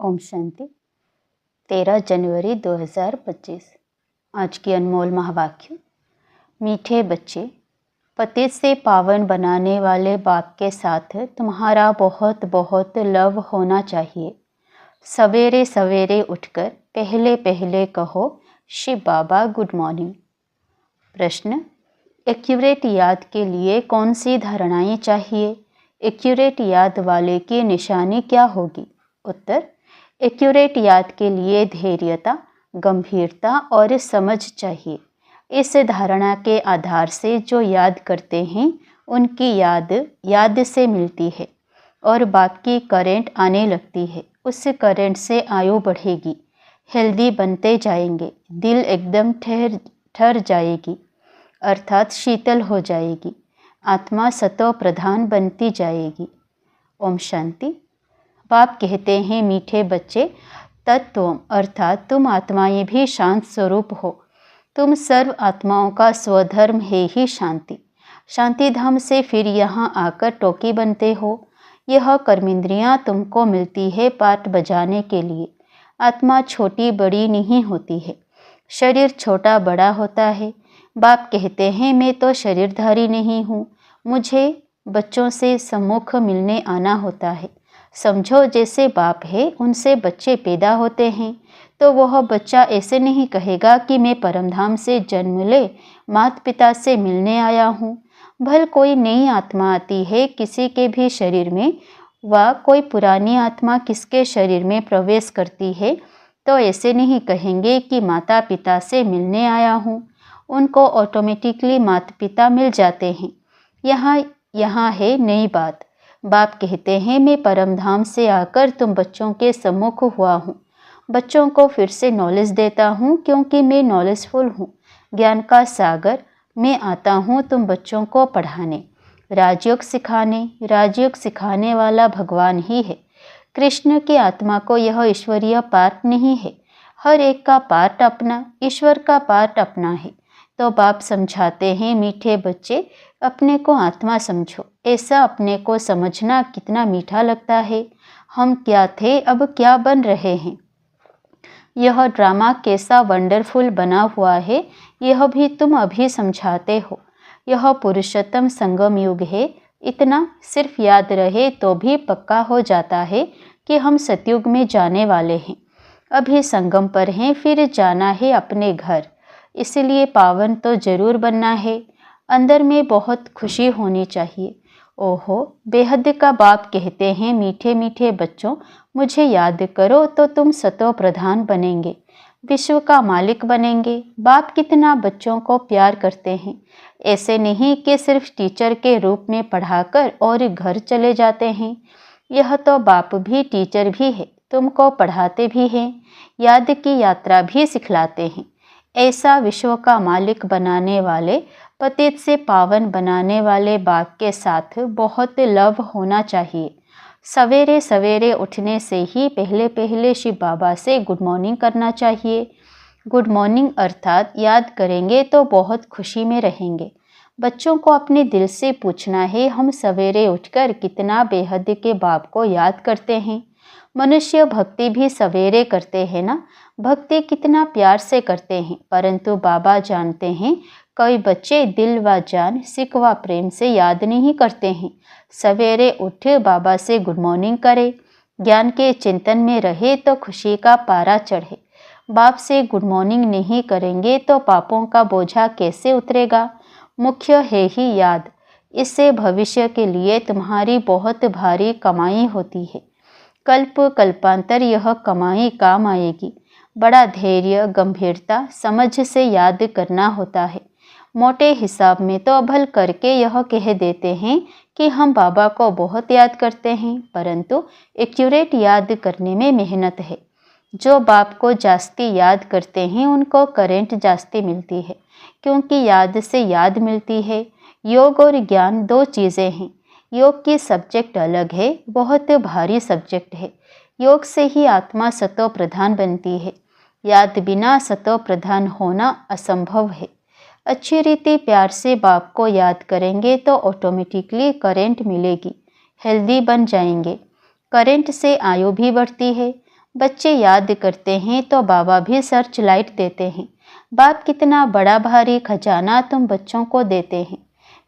ओम शांति। 13 जनवरी 2025। आज की अनमोल महावाक्य। मीठे बच्चे, पतित से पावन बनाने वाले बाप के साथ तुम्हारा बहुत बहुत लव होना चाहिए। सवेरे सवेरे उठकर पहले पहले कहो शिव बाबा गुड मॉर्निंग। प्रश्न, एक्यूरेट याद के लिए कौन सी धारणाएं चाहिए? एक्यूरेट याद वाले की निशानी क्या होगी? उत्तर, एक्यूरेट याद के लिए धैर्यता, गंभीरता और समझ चाहिए। इस धारणा के आधार से जो याद करते हैं उनकी याद से मिलती है और बाप की करंट आने लगती है। उस करंट से आयु बढ़ेगी, हेल्दी बनते जाएंगे, दिल एकदम ठहर जाएगी अर्थात शीतल हो जाएगी, आत्मा सतो प्रधान बनती जाएगी। ओम शांति। बाप कहते हैं मीठे बच्चे, तत्व अर्थात तुम आत्माएं भी शांत स्वरूप हो। तुम सर्व आत्माओं का स्वधर्म है ही शांति। शांति धाम से फिर यहाँ आकर टोकी बनते हो। यह कर्मेंद्रियाँ तुमको मिलती है पाठ बजाने के लिए। आत्मा छोटी बड़ी नहीं होती है, शरीर छोटा बड़ा होता है। बाप कहते हैं मैं तो शरीरधारी नहीं हूँ, मुझे बच्चों से सम्मुख मिलने आना होता है। समझो जैसे बाप है उनसे बच्चे पैदा होते हैं तो वह बच्चा ऐसे नहीं कहेगा कि मैं परमधाम से जन्म ले माता पिता से मिलने आया हूँ। भल कोई नई आत्मा आती है किसी के भी शरीर में, व कोई पुरानी आत्मा किसके शरीर में प्रवेश करती है तो ऐसे नहीं कहेंगे कि माता पिता से मिलने आया हूँ। उनको ऑटोमेटिकली माता पिता मिल जाते हैं। यहाँ है नई बात। बाप कहते हैं मैं परमधाम से आकर तुम बच्चों के सम्मुख हुआ हूँ। बच्चों को फिर से नॉलेज देता हूँ क्योंकि मैं नॉलेजफुल हूँ, ज्ञान का सागर। मैं आता हूँ तुम बच्चों को पढ़ाने, राजयोग सिखाने। राजयोग सिखाने वाला भगवान ही है। कृष्ण की आत्मा को यह ईश्वरीय पार्ट नहीं है। हर एक का पार्ट अपना, ईश्वर का पार्ट अपना है। तो बाप समझाते हैं मीठे बच्चे, अपने को आत्मा समझो। ऐसा अपने को समझना कितना मीठा लगता है। हम क्या थे, अब क्या बन रहे हैं। यह ड्रामा कैसा वंडरफुल बना हुआ है, यह भी तुम अभी समझाते हो। यह पुरुषोत्तम संगम युग है। इतना सिर्फ याद रहे तो भी पक्का हो जाता है कि हम सतयुग में जाने वाले हैं। अभी संगम पर हैं, फिर जाना है अपने घर। इसलिए पावन तो जरूर बनना है। अंदर में बहुत खुशी होनी चाहिए। ओहो, बेहद का बाप कहते हैं मीठे मीठे बच्चों, मुझे याद करो तो तुम सतो प्रधान बनेंगे, विश्व का मालिक बनेंगे। बाप कितना बच्चों को प्यार करते हैं। ऐसे नहीं कि सिर्फ टीचर के रूप में पढ़ाकर और घर चले जाते हैं। यह तो बाप भी टीचर भी है, तुमको पढ़ाते भी हैं, याद की यात्रा भी सिखलाते हैं। ऐसा विश्व का मालिक बनाने वाले, पतित से पावन बनाने वाले बाप के साथ बहुत लव होना चाहिए। सवेरे सवेरे उठने से ही पहले पहले शिव बाबा से गुड मॉर्निंग करना चाहिए। गुड मॉर्निंग अर्थात याद करेंगे तो बहुत खुशी में रहेंगे। बच्चों को अपने दिल से पूछना है, हम सवेरे उठकर कितना बेहद के बाप को याद करते हैं। मनुष्य भक्ति भी सवेरे करते हैं ना, भक्ति कितना प्यार से करते हैं, परंतु बाबा जानते हैं कई बच्चे दिल व जान, सिक व प्रेम से याद नहीं करते हैं। सवेरे उठ बाबा से गुड मॉर्निंग करे, ज्ञान के चिंतन में रहे तो खुशी का पारा चढ़े। बाप से गुड मॉर्निंग नहीं करेंगे तो पापों का बोझा कैसे उतरेगा। मुख्य है ही याद। इससे भविष्य के लिए तुम्हारी बहुत भारी कमाई होती है। कल्प कल्पांतर यह कमाई काम आएगी। बड़ा धैर्य, गंभीरता, समझ से याद करना होता है। मोटे हिसाब में तो भल करके यह कह देते हैं कि हम बाबा को बहुत याद करते हैं, परंतु एक्यूरेट याद करने में मेहनत है। जो बाप को जास्ती याद करते हैं उनको करंट जास्ती मिलती है, क्योंकि याद से याद मिलती है। योग और ज्ञान दो चीज़ें हैं। योग की सब्जेक्ट अलग है, बहुत भारी सब्जेक्ट है। योग से ही आत्मा सतो प्रधान बनती है। याद बिना सतो प्रधान होना असंभव है। अच्छी रीति प्यार से बाप को याद करेंगे तो ऑटोमेटिकली करंट मिलेगी, हेल्दी बन जाएंगे। करंट से आयु भी बढ़ती है। बच्चे याद करते हैं तो बाबा भी सर्च लाइट देते हैं। बाप कितना बड़ा भारी खजाना तुम बच्चों को देते हैं।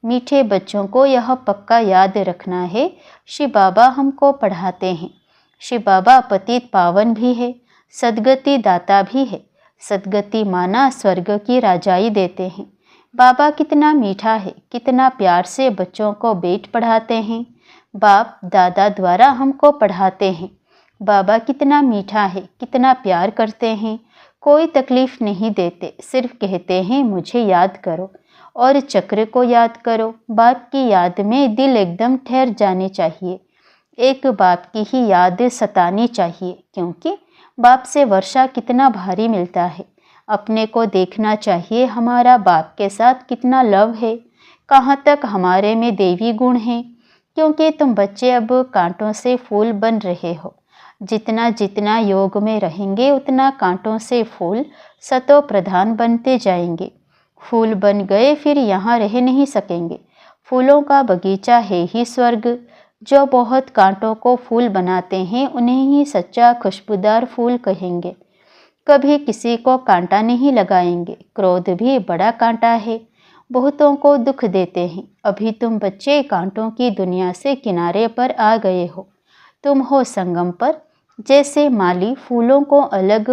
मीठे बच्चों को यह पक्का याद रखना है, शिव बाबा हमको पढ़ाते हैं। शिव बाबा पतित पावन भी है, सद्गति दाता भी है। सद्गति माना स्वर्ग की राजाई देते हैं। बाबा कितना मीठा है, कितना प्यार से बच्चों को बेट पढ़ाते हैं। बाप दादा द्वारा हमको पढ़ाते हैं। बाबा कितना मीठा है, कितना प्यार करते हैं। कोई तकलीफ नहीं देते, सिर्फ कहते हैं मुझे याद करो और चक्र को याद करो। बाप की याद में दिल एकदम ठहर जाने चाहिए। एक बाप की ही याद सतानी चाहिए, क्योंकि बाप से वर्षा कितना भारी मिलता है। अपने को देखना चाहिए हमारा बाप के साथ कितना लव है, कहाँ तक हमारे में देवी गुण हैं। क्योंकि तुम बच्चे अब कांटों से फूल बन रहे हो। जितना जितना योग में रहेंगे उतना कांटों से फूल सतो प्रधान बनते जाएंगे। फूल बन गए फिर यहाँ रह नहीं सकेंगे। फूलों का बगीचा है ही स्वर्ग। जो बहुत कांटों को फूल बनाते हैं उन्हें ही सच्चा खुशबूदार फूल कहेंगे। कभी किसी को कांटा नहीं लगाएंगे। क्रोध भी बड़ा कांटा है, बहुतों को दुख देते हैं। अभी तुम बच्चे कांटों की दुनिया से किनारे पर आ गए हो। तुम हो संगम पर। जैसे माली फूलों को अलग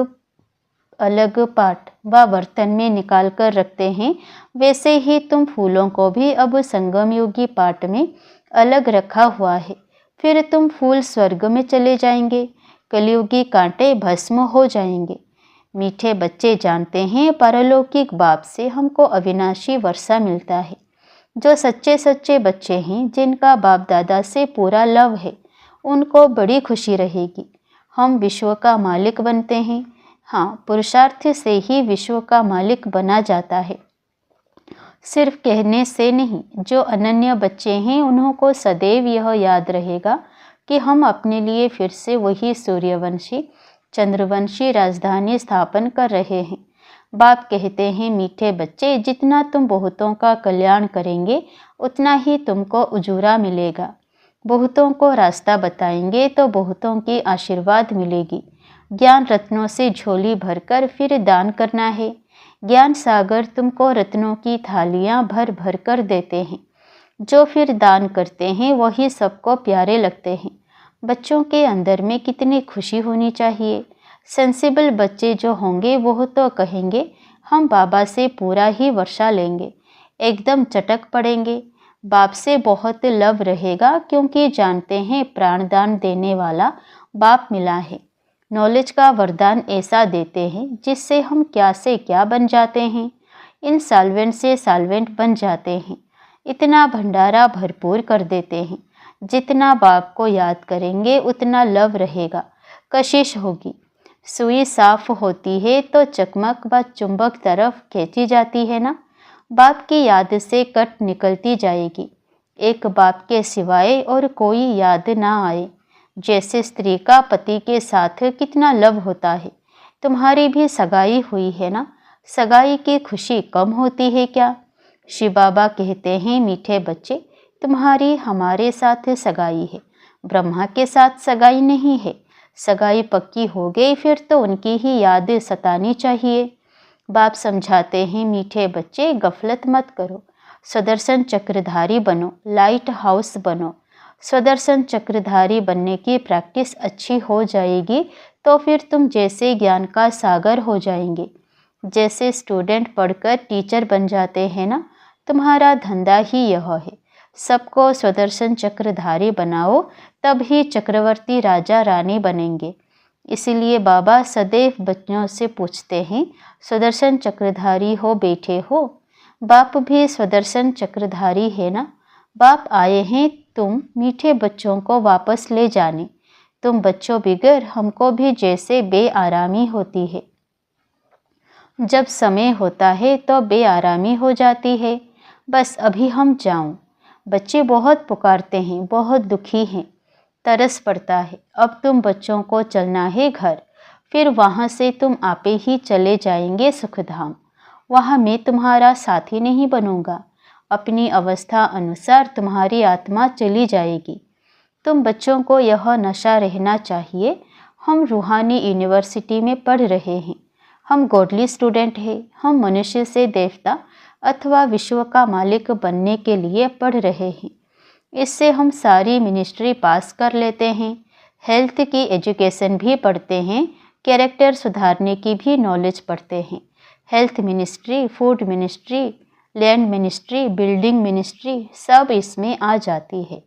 अलग पाट व बर्तन में निकाल कर रखते हैं, वैसे ही तुम फूलों को भी अब संगम योगी पाट में अलग रखा हुआ है। फिर तुम फूल स्वर्ग में चले जाएंगे। कलयुगी कांटे भस्म हो जाएंगे। मीठे बच्चे जानते हैं परलौकिक बाप से हमको अविनाशी वर्षा मिलता है। जो सच्चे सच्चे बच्चे हैं, जिनका बाप दादा से पूरा लव है, उनको बड़ी खुशी रहेगी। हम विश्व का मालिक बनते हैं। हाँ, पुरुषार्थ से ही विश्व का मालिक बना जाता है, सिर्फ कहने से नहीं। जो अनन्य बच्चे हैं उन्हों को सदैव यह याद रहेगा कि हम अपने लिए फिर से वही सूर्यवंशी चंद्रवंशी राजधानी स्थापन कर रहे हैं। बाप कहते हैं मीठे बच्चे, जितना तुम बहुतों का कल्याण करेंगे उतना ही तुमको उजूरा मिलेगा। बहुतों को रास्ता बताएंगे तो बहुतों की आशीर्वाद मिलेगी। ज्ञान रत्नों से झोली भरकर फिर दान करना है। ज्ञान सागर तुमको रत्नों की थालियां भर भर कर देते हैं। जो फिर दान करते हैं वही सबको प्यारे लगते हैं। बच्चों के अंदर में कितनी खुशी होनी चाहिए। सेंसिबल बच्चे जो होंगे वो तो कहेंगे हम बाबा से पूरा ही वर्षा लेंगे, एकदम चटक पड़ेंगे। बाप से बहुत लव रहेगा, क्योंकि जानते हैं प्राणदान देने वाला बाप मिला है। नॉलेज का वरदान ऐसा देते हैं जिससे हम क्या से क्या बन जाते हैं। इन साल्वेंट से साल्वेंट बन जाते हैं। इतना भंडारा भरपूर कर देते हैं। जितना बाप को याद करेंगे उतना लव रहेगा, कशिश होगी। सुई साफ होती है तो चकमक व चुंबक तरफ खींची जाती है ना। बाप की याद से कट निकलती जाएगी। एक बाप के सिवाय और कोई याद ना आए। जैसे स्त्री का पति के साथ कितना लव होता है। तुम्हारी भी सगाई हुई है ना, सगाई की खुशी कम होती है क्या? शिव बाबा कहते हैं मीठे बच्चे, तुम्हारी हमारे साथ सगाई है, ब्रह्मा के साथ सगाई नहीं है। सगाई पक्की हो गई फिर तो उनकी ही याद सतानी चाहिए। बाप समझाते हैं मीठे बच्चे, गफलत मत करो, स्वदर्शन चक्रधारी बनो, लाइट हाउस बनो। स्वदर्शन चक्रधारी बनने की प्रैक्टिस अच्छी हो जाएगी तो फिर तुम जैसे ज्ञान का सागर हो जाएंगे। जैसे स्टूडेंट पढ़कर टीचर बन जाते हैं ना, तुम्हारा धंधा ही यह है। सबको स्वदर्शन चक्रधारी बनाओ, तब ही चक्रवर्ती राजा रानी बनेंगे। इसीलिए बाबा सदैव बच्चों से पूछते हैं, स्वदर्शन चक्रधारी हो बैठे हो? बाप भी स्वदर्शन चक्रधारी है ना। बाप आए हैं तुम मीठे बच्चों को वापस ले जाने। तुम बच्चों बिगर हमको भी जैसे बेआरामी होती है। जब समय होता है तो बेआरामी हो जाती है। बस अभी हम जाऊं। बच्चे बहुत पुकारते हैं, बहुत दुखी हैं, तरस पड़ता है। अब तुम बच्चों को चलना है घर, फिर वहाँ से तुम आपे ही चले जाएंगे सुखधाम। वहाँ मैं तुम्हारा साथी नहीं बनूंगा। अपनी अवस्था अनुसार तुम्हारी आत्मा चली जाएगी। तुम बच्चों को यह नशा रहना चाहिए, हम रूहानी यूनिवर्सिटी में पढ़ रहे हैं, हम गॉडली स्टूडेंट हैं, हम मनुष्य से देवता अथवा विश्व का मालिक बनने के लिए पढ़ रहे हैं। इससे हम सारी मिनिस्ट्री पास कर लेते हैं, हेल्थ की एजुकेशन भी पढ़ते हैं, कैरेक्टर सुधारने की भी नॉलेज पढ़ते हैं। Health ministry, food ministry, land ministry, building ministry सब इसमें आ जाती है।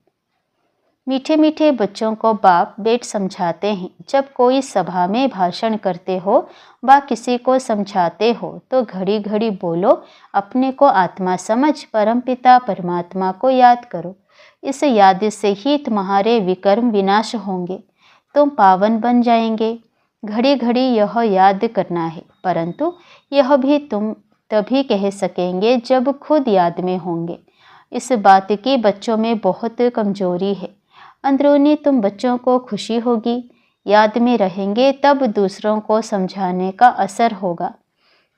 मीठे मीठे बच्चों को बाप बेट समझाते हैं। जब कोई सभा में भाषण करते हो व किसी को समझाते हो तो घड़ी घड़ी बोलो, अपने को आत्मा समझ परमपिता परमात्मा को याद करो। इस याद से ही तुम्हारे विकर्म विनाश होंगे, तुम पावन बन जाएंगे। घड़ी घड़ी यह याद करना है, परंतु यह भी तुम तभी कह सकेंगे जब खुद याद में होंगे। इस बात की बच्चों में बहुत कमजोरी है। अंदरूनी तुम बच्चों को खुशी होगी, याद में रहेंगे, तब दूसरों को समझाने का असर होगा।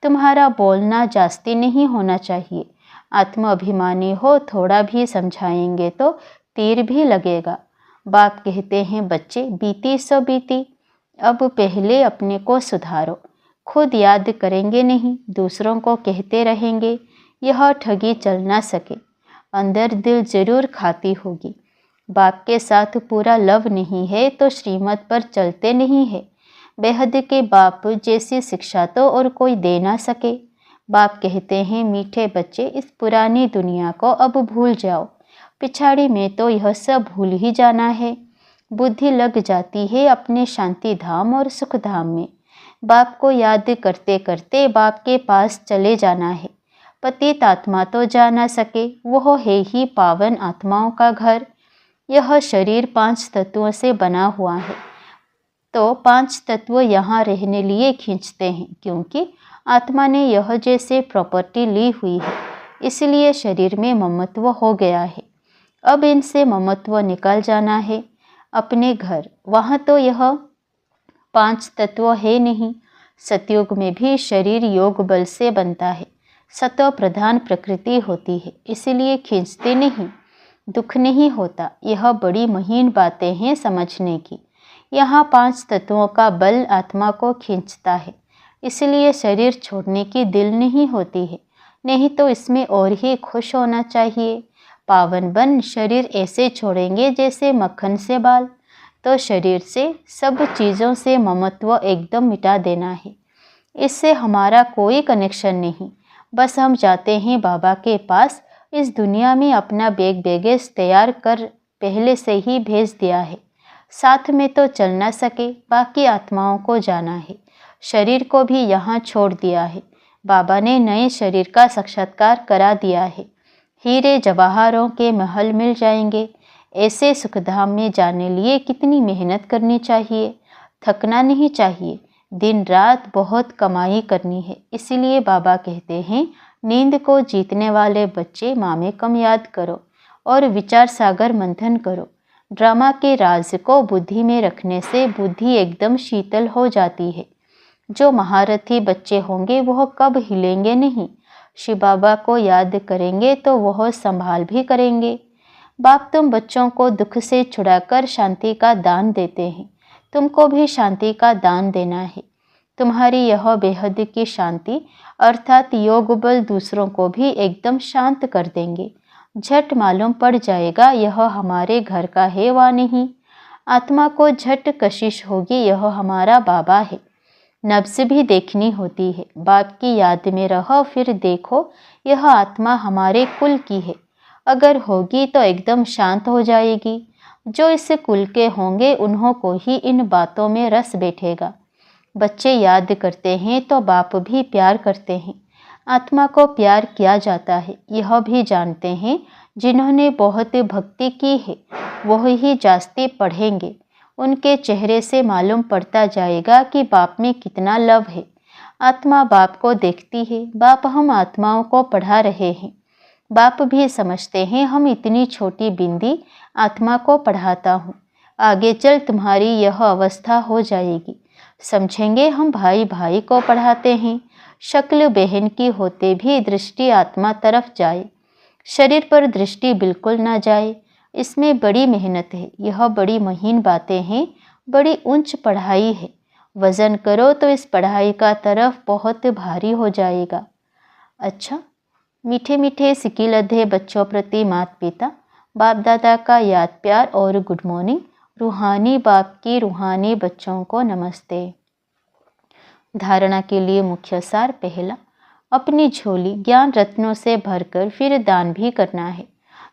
तुम्हारा बोलना जास्ती नहीं होना चाहिए। आत्म अभिमानी हो, थोड़ा भी समझाएंगे तो तीर भी लगेगा। बाप कहते हैं, बच्चे बीती सो बीती, अब पहले अपने को सुधारो। खुद याद करेंगे नहीं, दूसरों को कहते रहेंगे, यह ठगी चल ना सके। अंदर दिल जरूर खाती होगी। बाप के साथ पूरा लव नहीं है तो श्रीमत पर चलते नहीं है। बेहद के बाप जैसी शिक्षा तो और कोई दे ना सके। बाप कहते हैं, मीठे बच्चे इस पुरानी दुनिया को अब भूल जाओ, पिछाड़ी में तो यह सब भूल ही जाना है। बुद्धि लग जाती है अपने शांति धाम और सुख धाम में। बाप को याद करते करते बाप के पास चले जाना है। पतित आत्मा तो जा ना सके, वह है ही पावन आत्माओं का घर। यह शरीर 5 तत्वों से बना हुआ है, तो 5 तत्व यहाँ रहने लिए खींचते हैं, क्योंकि आत्मा ने यह जैसे प्रॉपर्टी ली हुई है, इसलिए शरीर में ममत्व हो गया है। अब इनसे ममत्व निकल जाना है अपने घर। वहाँ तो यह 5 तत्व है नहीं। सतयुग में भी शरीर योग बल से बनता है, सत्व प्रधान प्रकृति होती है, इसलिए खींचते नहीं, दुख नहीं होता। यह बड़ी महीन बातें हैं समझने की। यहाँ 5 तत्वों का बल आत्मा को खींचता है, इसलिए शरीर छोड़ने की दिल नहीं होती है, नहीं तो इसमें और ही खुश होना चाहिए। पावन बन शरीर ऐसे छोड़ेंगे जैसे मक्खन से बाल, तो शरीर से सब चीज़ों से ममत्व एकदम मिटा देना है। इससे हमारा कोई कनेक्शन नहीं, बस हम जाते हैं बाबा के पास। इस दुनिया में अपना बैगेज तैयार कर पहले से ही भेज दिया है। साथ में तो चल ना सके, बाकी आत्माओं को जाना है। शरीर को भी यहाँ छोड़ दिया है। बाबा ने नए शरीर का साक्षात्कार करा दिया है। हीरे जवाहरों के महल मिल जाएंगे। ऐसे सुखधाम में जाने लिए कितनी मेहनत करनी चाहिए, थकना नहीं चाहिए, दिन रात बहुत कमाई करनी है। इसीलिए बाबा कहते हैं, नींद को जीतने वाले बच्चे माँ में कम याद करो और विचार सागर मंथन करो। ड्रामा के राज को बुद्धि में रखने से बुद्धि एकदम शीतल हो जाती है। जो महारथी बच्चे होंगे वह कब हिलेंगे नहीं। शिव बाबा को याद करेंगे तो वह संभाल भी करेंगे। बाप तुम बच्चों को दुख से छुड़ाकर शांति का दान देते हैं, तुमको भी शांति का दान देना है। तुम्हारी यह बेहद की शांति अर्थात योग बल दूसरों को भी एकदम शांत कर देंगे। झट मालूम पड़ जाएगा यह हमारे घर का है वा नहीं। आत्मा को झट कशिश होगी, यह हमारा बाबा है। नब्ज भी देखनी होती है। बाप की याद में रहो, फिर देखो यह आत्मा हमारे कुल की है। अगर होगी तो एकदम शांत हो जाएगी। जो इस कुल के होंगे उन्हों को ही इन बातों में रस बैठेगा। बच्चे याद करते हैं तो बाप भी प्यार करते हैं। आत्मा को प्यार किया जाता है, यह भी जानते हैं। जिन्होंने बहुत भक्ति की है वह ही जास्ती पढ़ेंगे। उनके चेहरे से मालूम पड़ता जाएगा कि बाप में कितना लव है। आत्मा बाप को देखती है। बाप हम आत्माओं को पढ़ा रहे हैं। बाप भी समझते हैं हम इतनी छोटी बिंदी आत्मा को पढ़ाता हूँ, आगे चल तुम्हारी यह अवस्था हो जाएगी। समझेंगे हम भाई भाई को पढ़ाते हैं। शक्ल बहन की होते भी दृष्टि आत्मा तरफ जाए, शरीर पर दृष्टि बिल्कुल ना जाए। इसमें बड़ी मेहनत है। यह बड़ी महीन बातें हैं, बड़ी ऊंच पढ़ाई है, वज़न करो तो इस पढ़ाई का तरफ बहुत भारी हो जाएगा। अच्छा, मीठे मीठे सिकी लधे बच्चों प्रति माता पिता बाप दादा का याद प्यार और गुड मॉर्निंग। रूहानी बाप की रूहानी बच्चों को नमस्ते। धारणा के लिए मुख्य सार। पहला, अपनी झोली ज्ञान रत्नों से भरकर फिर दान भी करना है।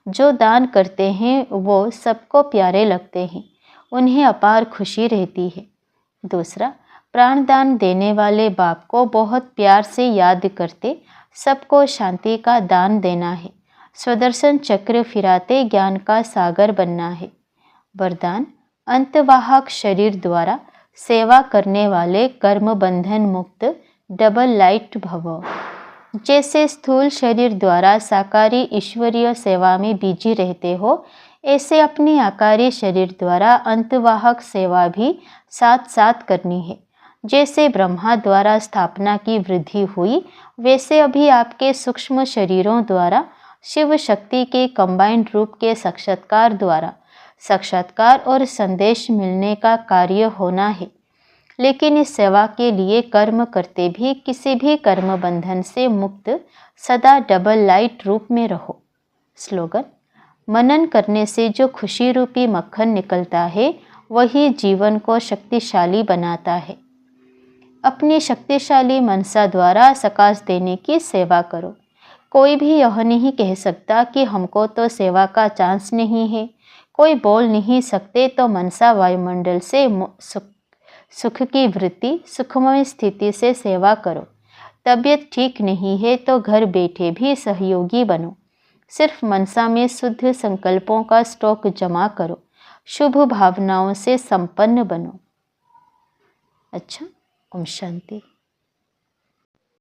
जो दान करते हैं वो सबको प्यारे लगते हैं, उन्हें अपार खुशी रहती है। दूसरा, प्राणदान देने वाले बाप को बहुत प्यार से याद करते सबको शांति का दान देना है। स्वदर्शन चक्र फिराते ज्ञान का सागर बनना है। वरदान, अंतवाहक शरीर द्वारा सेवा करने वाले कर्म बंधन मुक्त डबल लाइट भव। जैसे स्थूल शरीर द्वारा साकारी ईश्वरीय सेवा में बिजी रहते हो, ऐसे अपनी आकारी शरीर द्वारा अंतवाहक सेवा भी साथ साथ करनी है। जैसे ब्रह्मा द्वारा स्थापना की वृद्धि हुई, वैसे अभी आपके सूक्ष्म शरीरों द्वारा शिव शक्ति के कंबाइंड रूप के साक्षात्कार द्वारा साक्षात्कार और संदेश मिलने का कार्य होना है। लेकिन इस सेवा के लिए कर्म करते भी किसी भी कर्म बंधन से मुक्त सदा डबल लाइट रूप में रहो। स्लोगन, मनन करने से जो खुशी रूपी मक्खन निकलता है वही जीवन को शक्तिशाली बनाता है। अपनी शक्तिशाली मनसा द्वारा सकाश देने की सेवा करो। कोई भी यह नहीं कह सकता कि हमको तो सेवा का चांस नहीं है। कोई बोल नहीं सकते तो मनसा वायुमंडल से सुख की वृत्ति सुखमय स्थिति से सेवा करो। तबीयत ठीक नहीं है तो घर बैठे भी सहयोगी बनो। सिर्फ मनसा में शुद्ध संकल्पों का स्टॉक जमा करो। शुभ भावनाओं से संपन्न बनो। अच्छा, ओम शांति।